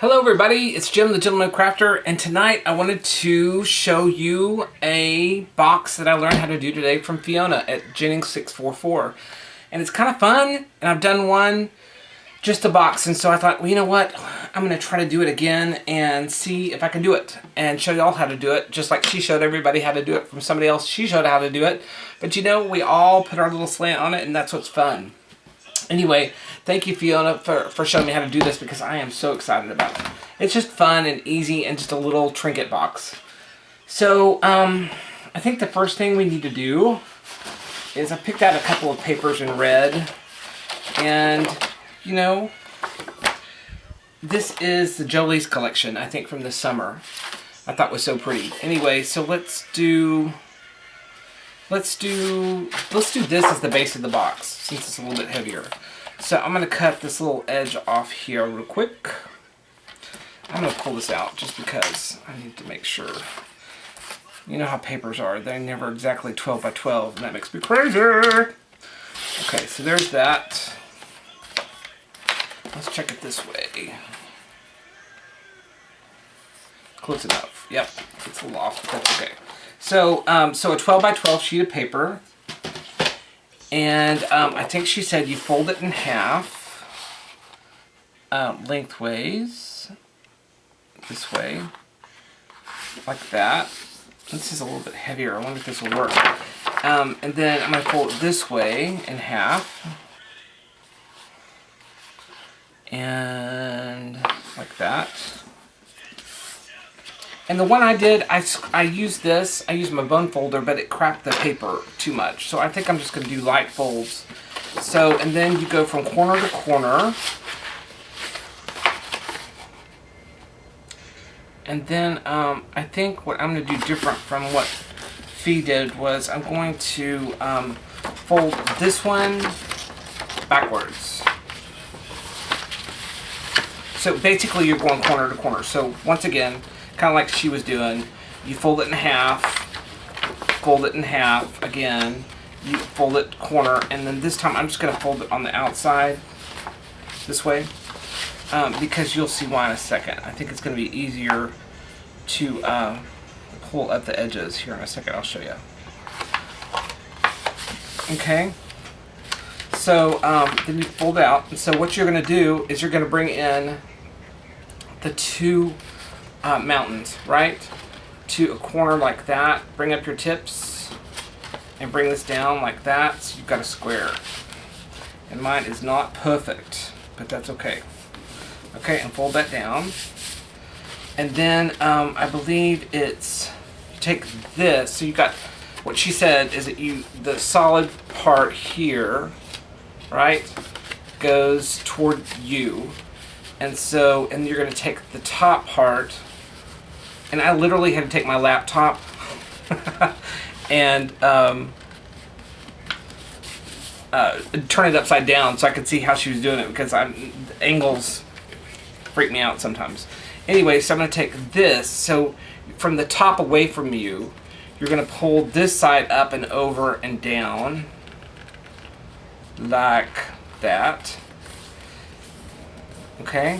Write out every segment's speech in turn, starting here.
Hello everybody, it's Jim the Gentleman Crafter, and tonight I wanted to show you a box that I learned how to do today from Fiona at Jennings644. And it's kind of fun, and I've done one, just a box, and so I thought, well, you know what, I'm going to try to do it again and see if I can do it, and show y'all how to do it, just like she showed everybody how to do it from somebody else. She showed how to do it, but you know, we all put our little slant on it, and that's what's fun. Anyway, thank you, Fiona, for showing me how to do this, because I am so excited about it. It's just fun and easy and just a little trinket box. So, I think the first thing we need to do is I picked out a couple of papers in red. And, you know, this is the Jolie's collection, I think, from this summer. I thought was so pretty. Anyway, so let's do this as the base of the box, since it's a little bit heavier. So I'm going to cut this little edge off here real quick. I'm going to pull this out just because I need to make sure. You know how papers are. They're never exactly 12 by 12, and that makes me crazy. Okay, so there's that. Let's check it this way. Close enough. Yep, it's a little off, but that's okay. So, so a 12 by 12 sheet of paper, and I think she said you fold it in half, lengthways, this way, like that. This is a little bit heavier. I wonder if this will work. And then I'm going to fold it this way in half, and like that. And the one I did, I used my bone folder, but it cracked the paper too much. So I think I'm just going to do light folds. So, and then you go from corner to corner. And then I think what I'm going to do different from what Fee did was I'm going to fold this one backwards. So basically you're going corner to corner. So once again, kind of like she was doing, you fold it in half, fold it in half again, you fold it corner, and then this time I'm just going to fold it on the outside this way, because you'll see why in a second. I think it's going to be easier to pull up the edges here in a second. I'll show you. Okay, so then you fold out, and so what you're going to do is you're going to bring in the two mountains, right, to a corner like that. Bring up your tips and bring this down like that, so you've got a square. And mine is not perfect, but that's okay. Okay, and fold that down. And then I believe it's, you take this, so you got, what she said is that the solid part here, right, goes toward you. And so, and you're going to take the top part, and I literally had to take my laptop and turn it upside down so I could see how she was doing it, because the angles freak me out sometimes. Anyway, so I'm going to take this, so from the top away from you, you're going to pull this side up and over and down like that. Okay?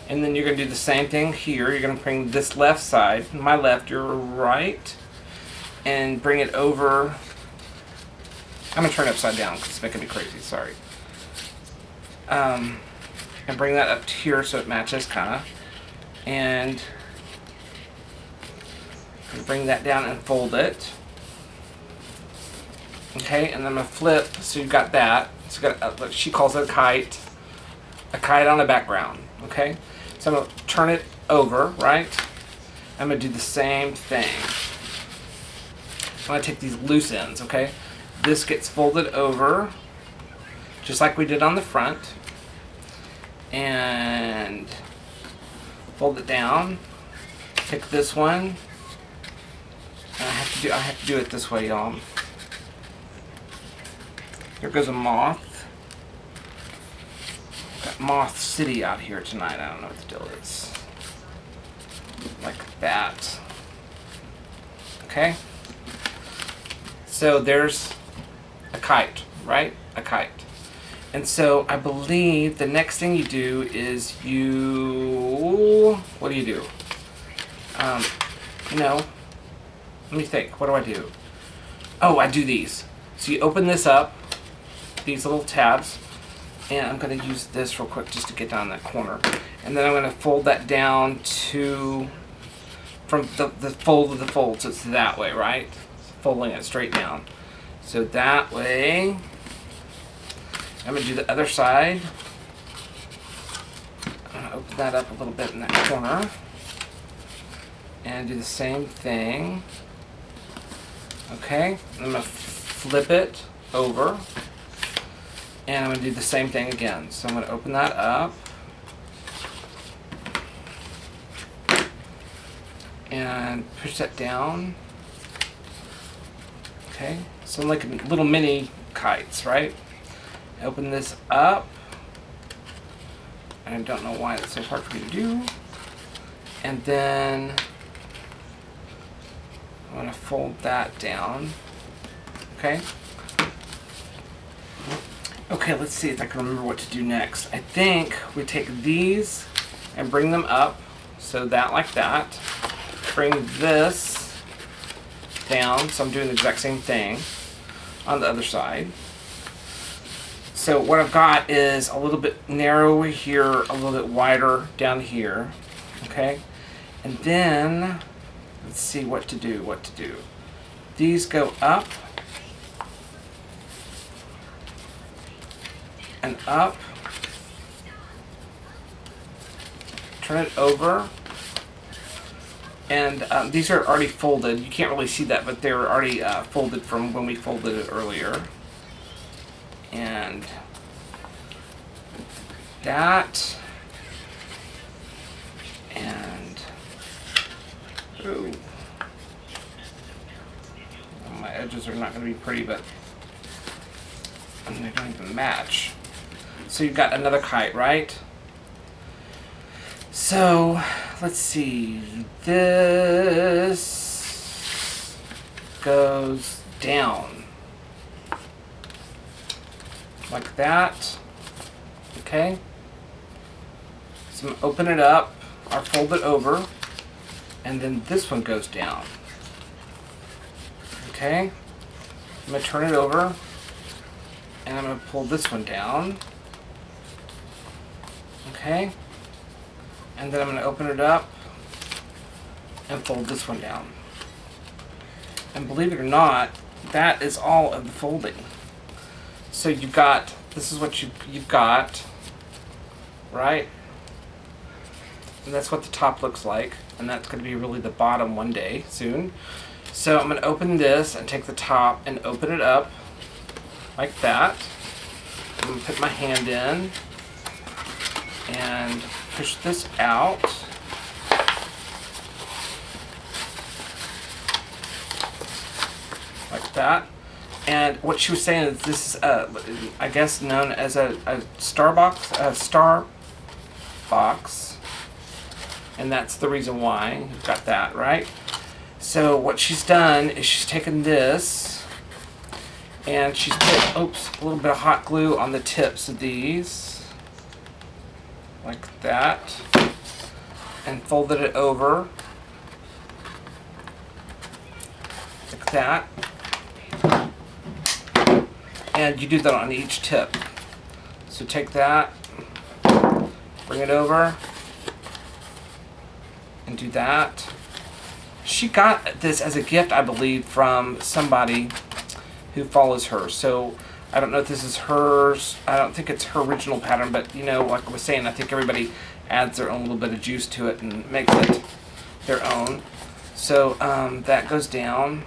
And then you're going to do the same thing here. You're going to bring this left side, my left, your right, and bring it over. I'm going to turn it upside down because it's making me crazy, sorry. And bring that up to here so it matches, kind of. And bring that down and fold it. Okay, and then I'm going to flip, so you've got that. So you've got, she calls it a kite. A kite on a background, okay? So I'm going to turn it over, right? I'm going to do the same thing. I'm going to take these loose ends, okay? This gets folded over, just like we did on the front. And fold it down. Pick this one. And I have to do it this way, y'all. Here goes a moth. Got Moth City out here tonight. I don't know what the deal is. Like that. Okay? So there's a kite, right? A kite. And so I believe the next thing you do is what do you do? No, let me think, what do I do? Oh, I do these. So you open this up, these little tabs, and I'm going to use this real quick just to get down that corner. And then I'm going to fold that down from the fold of the fold, so it's that way, right? Folding it straight down. So that way, I'm going to do the other side. I'm going to open that up a little bit in that corner. And do the same thing. Okay, I'm going to flip it over. And I'm going to do the same thing again. So I'm going to open that up. And push that down. Okay, so like little mini kites, right? Open this up. I don't know why it's so hard for me to do. And then I'm going to fold that down. Okay. Okay, let's see if I can remember what to do next. I think we take these and bring them up. So that like that. Bring this down. So I'm doing the exact same thing on the other side. So what I've got is a little bit narrower here, a little bit wider down here. Okay. And then let's see what to do. These go up and up. Turn it over. And these are already folded. You can't really see that, but they're already folded from when we folded it earlier. And that. And ooh. My edges are not going to be pretty, but they don't even match. So you've got another kite, right? So let's see. This goes down like that. Okay. So I'm gonna open it up, or fold it over, and then this one goes down. Okay. I'm gonna turn it over, and I'm gonna pull this one down. Okay. And then I'm going to open it up and fold this one down. And believe it or not, that is all of the folding. So you've got, this is what you've got, right? And that's what the top looks like. And that's going to be really the bottom one day soon. So I'm going to open this and take the top and open it up like that. I'm going to put my hand in and push this out. Like that. And what she was saying is this is, I guess, known as a star box. And that's the reason why you've got that, right? So what she's done is she's taken this and she's put, a little bit of hot glue on the tips of these. Like that, and folded it over like that, and you do that on each tip. So take that, bring it over, and do that. She got this as a gift, I believe, from somebody who follows her. So I don't know if this is hers. I don't think it's her original pattern, but you know, like I was saying, I think everybody adds their own little bit of juice to it and makes it their own. So that goes down.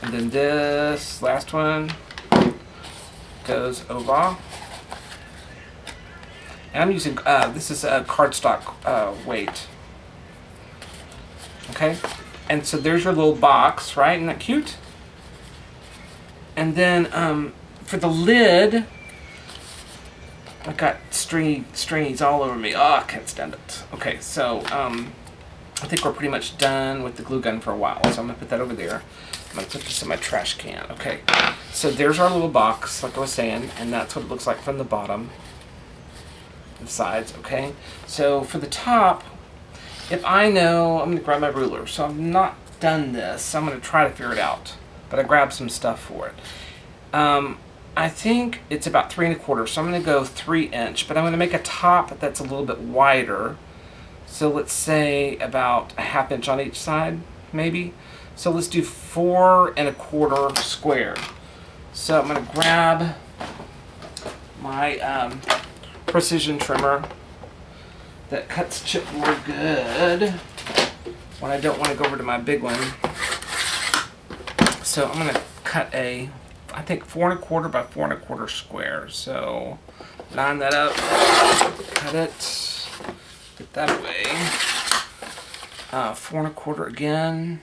And then this last one goes over. And I'm using, this is a cardstock weight. Okay? And so there's your little box, right? Isn't that cute? And then for the lid, I got strings all over me. Oh, I can't stand it. Okay, so I think we're pretty much done with the glue gun for a while, so I'm going to put that over there. I'm going to put this in my trash can. Okay, so there's our little box, like I was saying, and that's what it looks like from the bottom, the sides, okay? So for the top, if I know, I'm going to grab my ruler. So I've not done this, so I'm going to try to figure it out, but I grabbed some stuff for it. I think it's about 3 1/4, so I'm going to go 3 inch, but I'm going to make a top that's a little bit wider. So let's say about a 1/2 inch on each side, maybe. So let's do 4 1/4 square. So I'm going to grab my precision trimmer that cuts chipboard good when I don't want to go over to my big one. So I'm going to cut a, I think 4 1/4 by 4 1/4 square. So line that up, cut it, get that away. 4 1/4 again.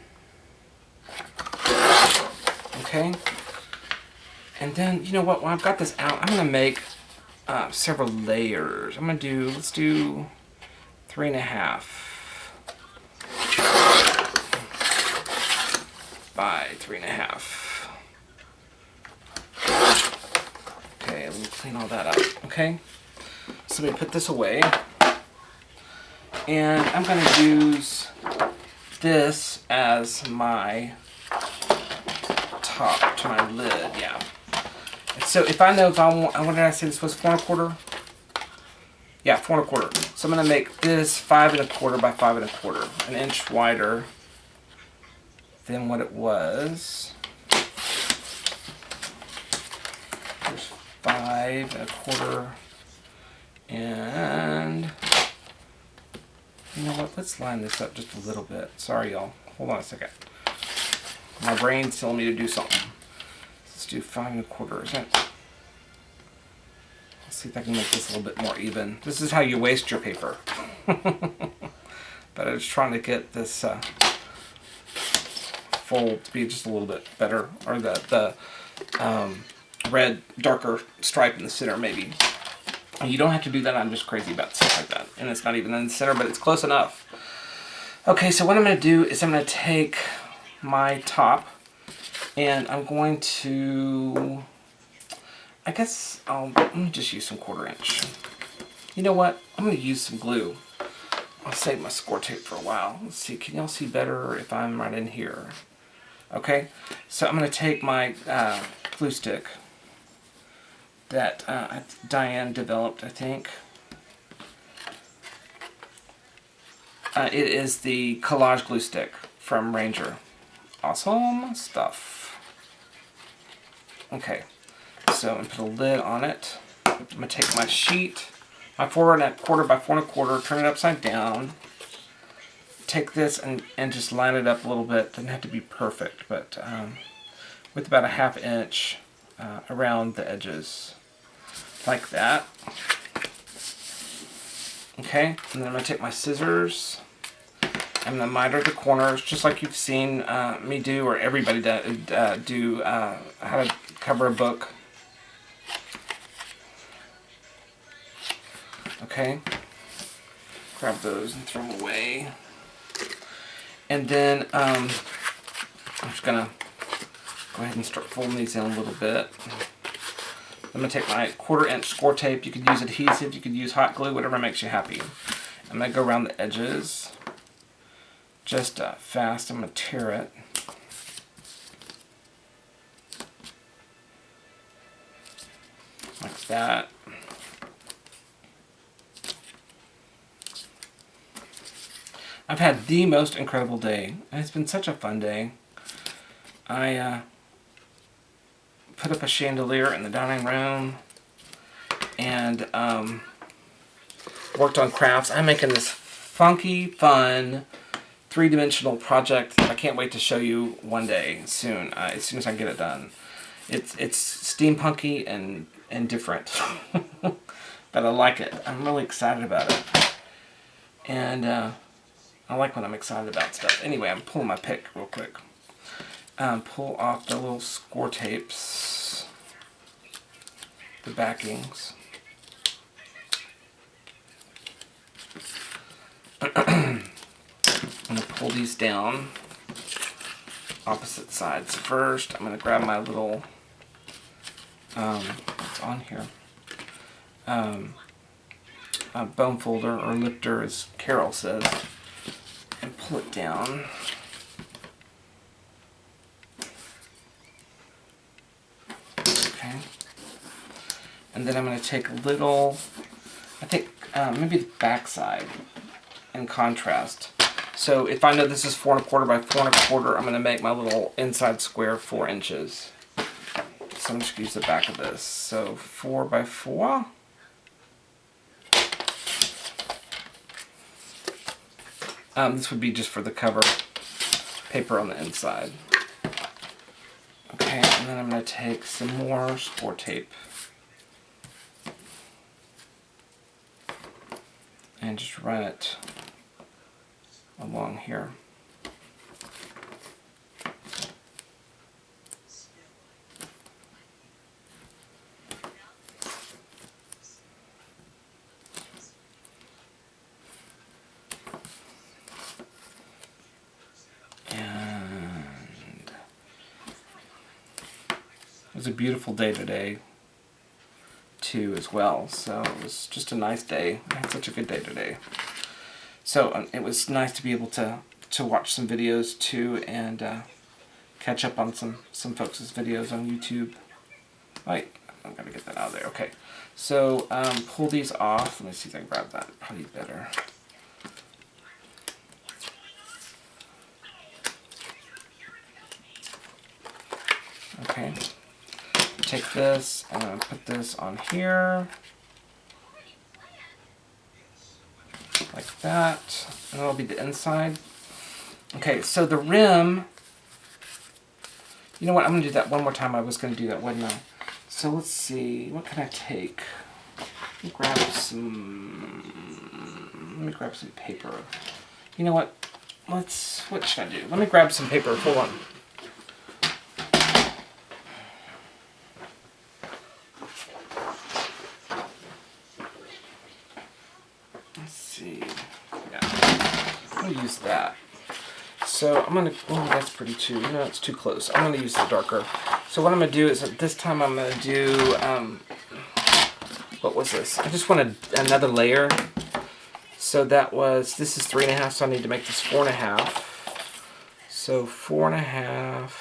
Okay. And then, you know what, when I've got this out, I'm going to make several layers. I'm going to do, let's do 3 1/2 by 3 1/2. Okay, let me clean all that up, okay? So let me put this away. And I'm going to use this as my top to my lid, yeah. So if I know if I want, what did I say this was, 4 1/4? Yeah, 4 1/4. So I'm going to make this 5 1/4 by 5 1/4, an inch wider than what it was. There's 5 1/4, and you know what? Let's line this up just a little bit. Sorry, y'all. Hold on a second. My brain's telling me to do something. Let's do 5 1/4, isn't it? Let's see if I can make this a little bit more even. This is how you waste your paper. But I was trying to get this fold to be just a little bit better, or the red darker stripe in the center maybe. And you don't have to do that. I'm just crazy about stuff like that. And it's not even in the center, but it's close enough. Okay, so what I'm going to do is I'm going to take my top and I'm going to, I guess let me just use some 1/4 inch. You know what? I'm going to use some glue. I'll save my score tape for a while. Let's see, can y'all see better if I'm right in here? Okay, so I'm going to take my glue stick that Diane developed, I think. It is the collage glue stick from Ranger. Awesome stuff. Okay, so I'm going to put a lid on it. I'm going to take my sheet, my 4 1/4 by 4 1/4, turn it upside down. Take this and just line it up a little bit. Doesn't have to be perfect, but with about a 1/2 inch around the edges, like that. Okay, and then I'm going to take my scissors. I'm going to miter the corners, just like you've seen me do, or everybody do how to cover a book. Okay, grab those and throw them away. And then I'm just going to go ahead and start folding these in a little bit. I'm going to take my 1/4 inch score tape. You could use adhesive, you could use hot glue, whatever makes you happy. I'm going to go around the edges. Just fast, I'm going to tear it. Like that. I've had the most incredible day, and it's been such a fun day. I put up a chandelier in the dining room and worked on crafts. I'm making this funky, fun, 3-dimensional project that I can't wait to show you one day soon, as soon as I get it done. It's steampunky and different, but I like it. I'm really excited about it, and I like when I'm excited about stuff. Anyway, I'm pulling my pick real quick. Pull off the little score tapes, the backings. I'm going to pull these down opposite sides first. I'm going to grab my little, what's on here? Bone folder or lifter, as Carol says, and pull it down. Okay. And then I'm going to take a little, I think maybe the back side in contrast. So if I know this is 4 1/4 by 4 1/4, I'm going to make my little inside square 4 inches. So I'm just going to use the back of this. So 4 by 4. This would be just for the cover paper on the inside. Okay, and then I'm going to take some more score tape and just run it along here. It was a beautiful day today, too, as well. So it was just a nice day. I had such a good day today. So it was nice to be able to watch some videos, too, and catch up on some folks' videos on YouTube. Right, I'm going to get that out of there. Okay, so pull these off. Let me see if I can grab that. Probably better. Okay. Take this and I'm going to put this on here, like that, and that'll be the inside. Okay, so the rim, you know what, I'm going to do that one more time. I was going to do that, wasn't I? So let's see, what can I take? Let me grab some paper. You know what, what should I do? Let me grab some paper, hold on. Use that. So I'm gonna, oh, that's pretty too, no, it's too close. I'm gonna use the darker. So what I'm gonna do is this time I'm gonna do, what was this? I just wanted another layer. So this is 3 1/2, so I need to make this 4 1/2. So 4 1/2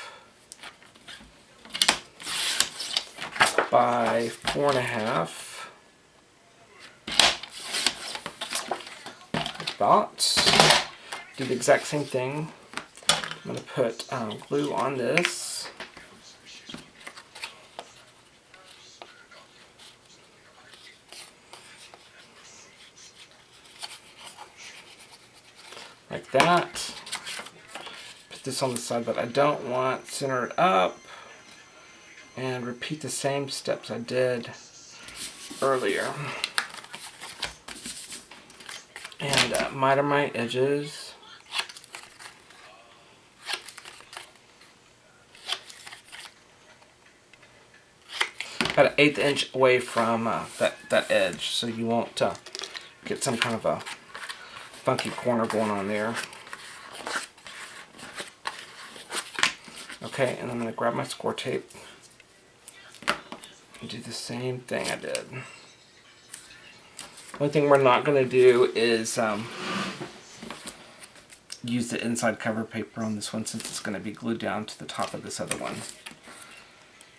by 4 1/2. Like that. Do the exact same thing. I'm going to put glue on this. Like that. Put this on the side that I don't want. Center it up. And repeat the same steps I did earlier. And miter my edges. About an 1/8 inch away from that edge, so you won't get some kind of a funky corner going on there. Okay, and I'm going to grab my score tape and do the same thing I did. One thing we're not going to do is use the inside cover paper on this one, since it's going to be glued down to the top of this other one.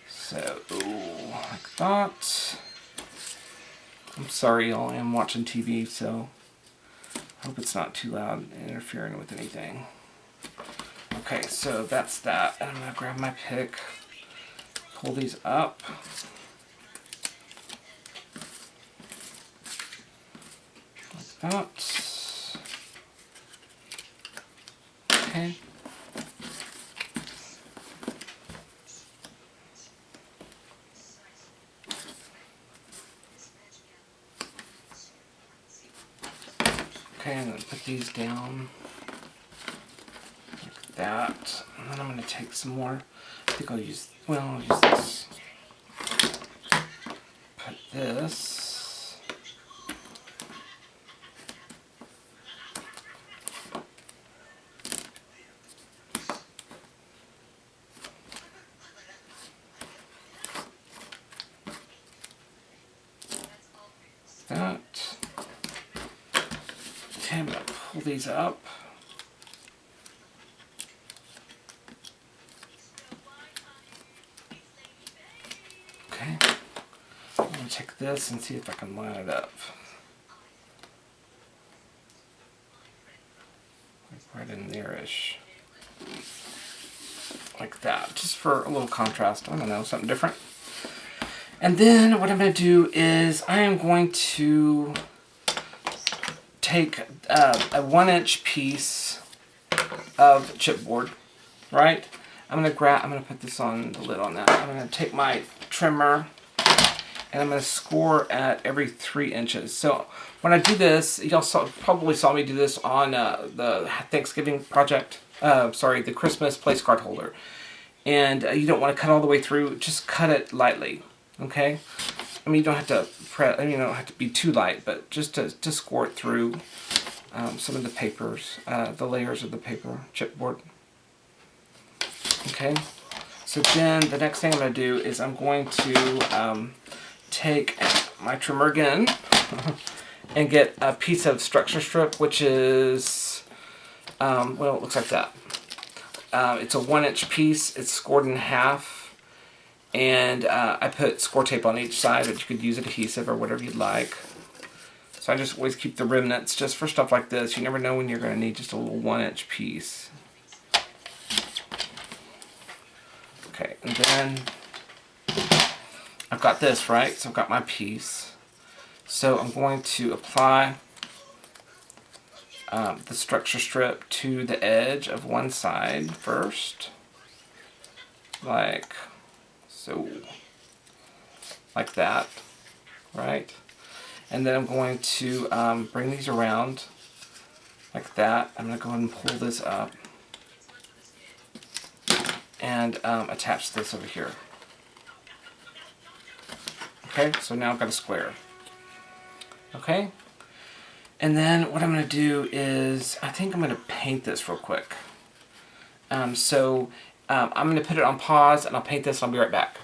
So, like that. I'm sorry, y'all. I am watching TV, so I hope it's not too loud and interfering with anything. Okay, so that's that. And I'm going to grab my pick, pull these up. Like that. Okay. Okay, I'm going to put these down like that, and then I'm going to take some more. I think I'll use this. Put this. that. Okay, I'm going to pull these up. Okay. I'm going to take this and see if I can line it up. Like right in there-ish. Like that, just for a little contrast. I don't know, something different. And then what I'm going to do is I am going to take a 1-inch piece of chipboard, right? I'm going to put this on the lid on that. I'm going to take my trimmer and I'm going to score at every 3 inches. So when I do this, y'all probably saw me do this on the Thanksgiving project. The Christmas place card holder. And you don't want to cut all the way through. Just cut it lightly, okay? I mean, you don't have to you don't have to be too light, but just to score it through some of the papers, the layers of the paper chipboard. Okay. So then the next thing I'm going to do is I'm going to take my trimmer again and get a piece of structure strip, which is well, it looks like that. It's a 1-inch piece. It's scored in half, and I put score tape on each side, but you could use adhesive or whatever you'd like. So I just always keep the remnants just for stuff like this. You never know when you're going to need just a little 1-inch piece. Okay, and then I've got this, right? So I've got my piece. So I'm going to apply the structure strip to the edge of one side first, like so, like that, right? And then I'm going to bring these around like that. I'm going to go ahead and pull this up and attach this over here. Okay, so now I've got a square. Okay? And then what I'm going to do is, I think I'm going to paint this real quick. I'm going to put it on pause and I'll paint this and I'll be right back.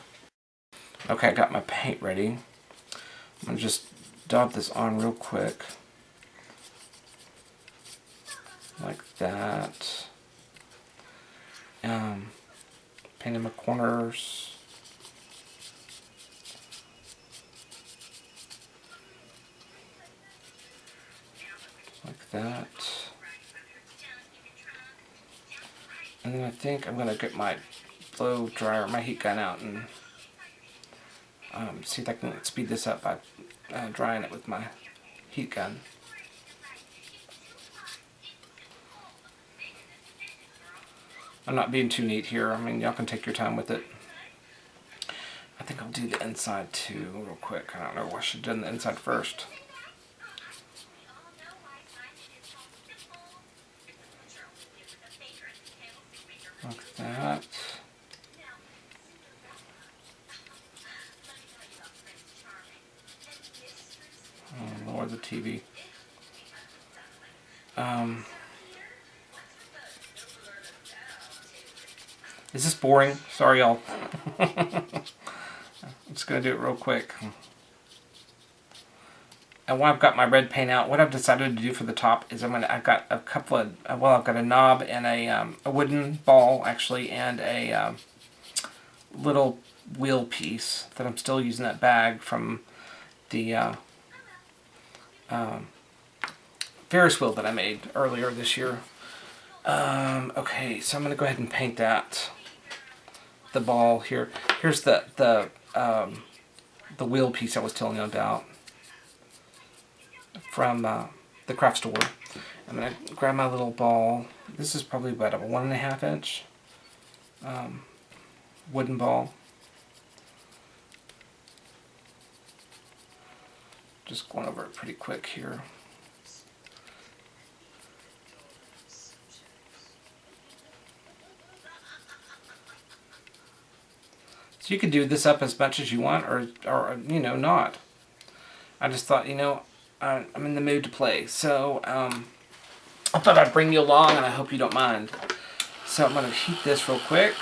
Okay, I got my paint ready. I'm going to just dab this on real quick. Like that. Painting my corners. Like that. And then I think I'm going to get my blow dryer, my heat gun out and see if I can speed this up by drying it with my heat gun. I'm not being too neat here. I mean, y'all can take your time with it. I think I'll do the inside too real quick. I don't know, I should have done the inside first. Like that. Oh, lower the TV. Is this boring? Sorry, y'all. I'm just gonna do it real quick. And while I've got my red paint out, what I've decided to do for the top is I've got a couple of, I've got a knob and a wooden ball actually, and a little wheel piece that I'm still using that bag from the Ferris wheel that I made earlier this year. Okay, so I'm gonna go ahead and paint that. The ball here. Here's the wheel piece I was telling you about from the craft store. I'm gonna grab my little ball. This is probably about a 1.5 inch wooden ball. Just going over it pretty quick here. So you could do this up as much as you want, or you know, not. I just thought, you know, I'm in the mood to play, so I thought I'd bring you along, and I hope you don't mind. So I'm going to heat this real quick.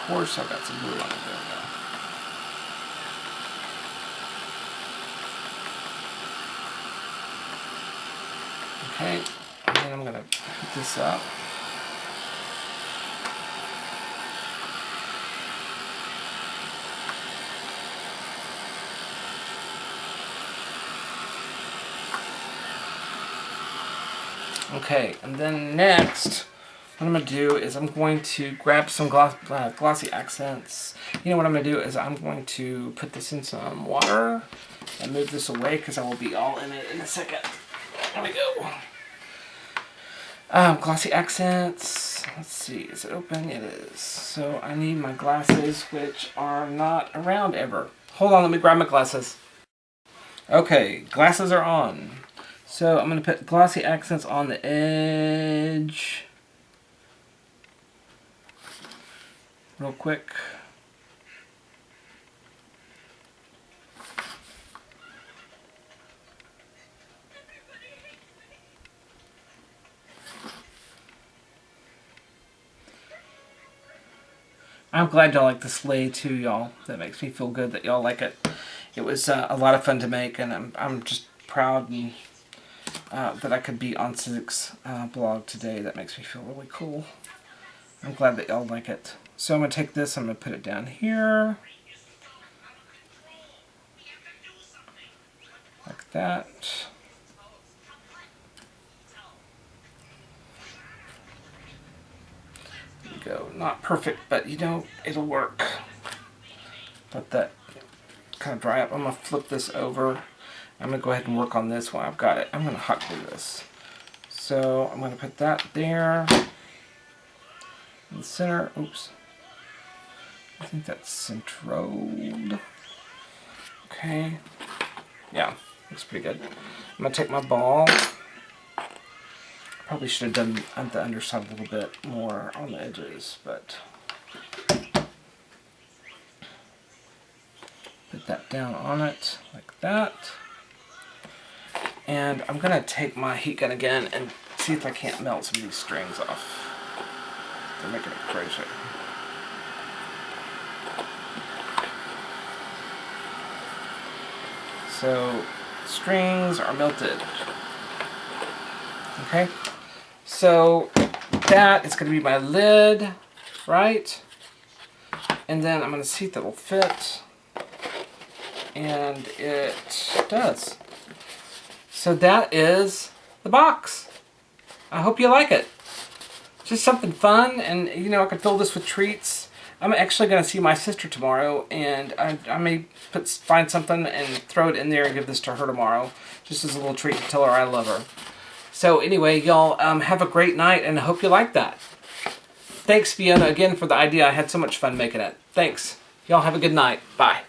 course, I've got some glue on it. There we go. Okay, and then I'm going to put this up. Okay, and then next, what I'm going to do is I'm going to grab some Glossy Accents. You know what I'm going to do is I'm going to put this in some water and move this away because I will be all in it in a second. There we go. Glossy Accents. Let's see, is it open? It is. So I need my glasses, which are not around ever. Hold on, let me grab my glasses. Okay, glasses are on. So I'm going to put Glossy Accents on the edge. Real quick. I'm glad y'all like the sleigh too, y'all. That makes me feel good that y'all like it. It was a lot of fun to make, and I'm just proud and that I could be on Cizik's blog today. That makes me feel really cool. I'm glad that y'all like it. So I'm going to take this, I'm going to put it down here. Like that. There you go. Not perfect, but you know, it'll work. Let that kind of dry up. I'm going to flip this over. I'm going to go ahead and work on this while I've got it. I'm going to hot glue this. So I'm going to put that there. In the center. Oops. I think that's centroed. Okay. Yeah, looks pretty good. I'm going to take my ball. Probably should have done the underside a little bit more on the edges, but put that down on it like that. And I'm going to take my heat gun again and see if I can't melt some of these strings off. They're making it crazy. So, strings are melted. Okay? So, that is going to be my lid, right? And then I'm going to see if that will fit. And it does. So that is the box. I hope you like it. Just something fun, and you know, I could fill this with treats. I'm actually going to see my sister tomorrow, and I may find something and throw it in there and give this to her tomorrow, just as a little treat to tell her I love her. So anyway, y'all have a great night, and I hope you like that. Thanks, Fiona, again for the idea. I had so much fun making it. Thanks. Y'all have a good night. Bye.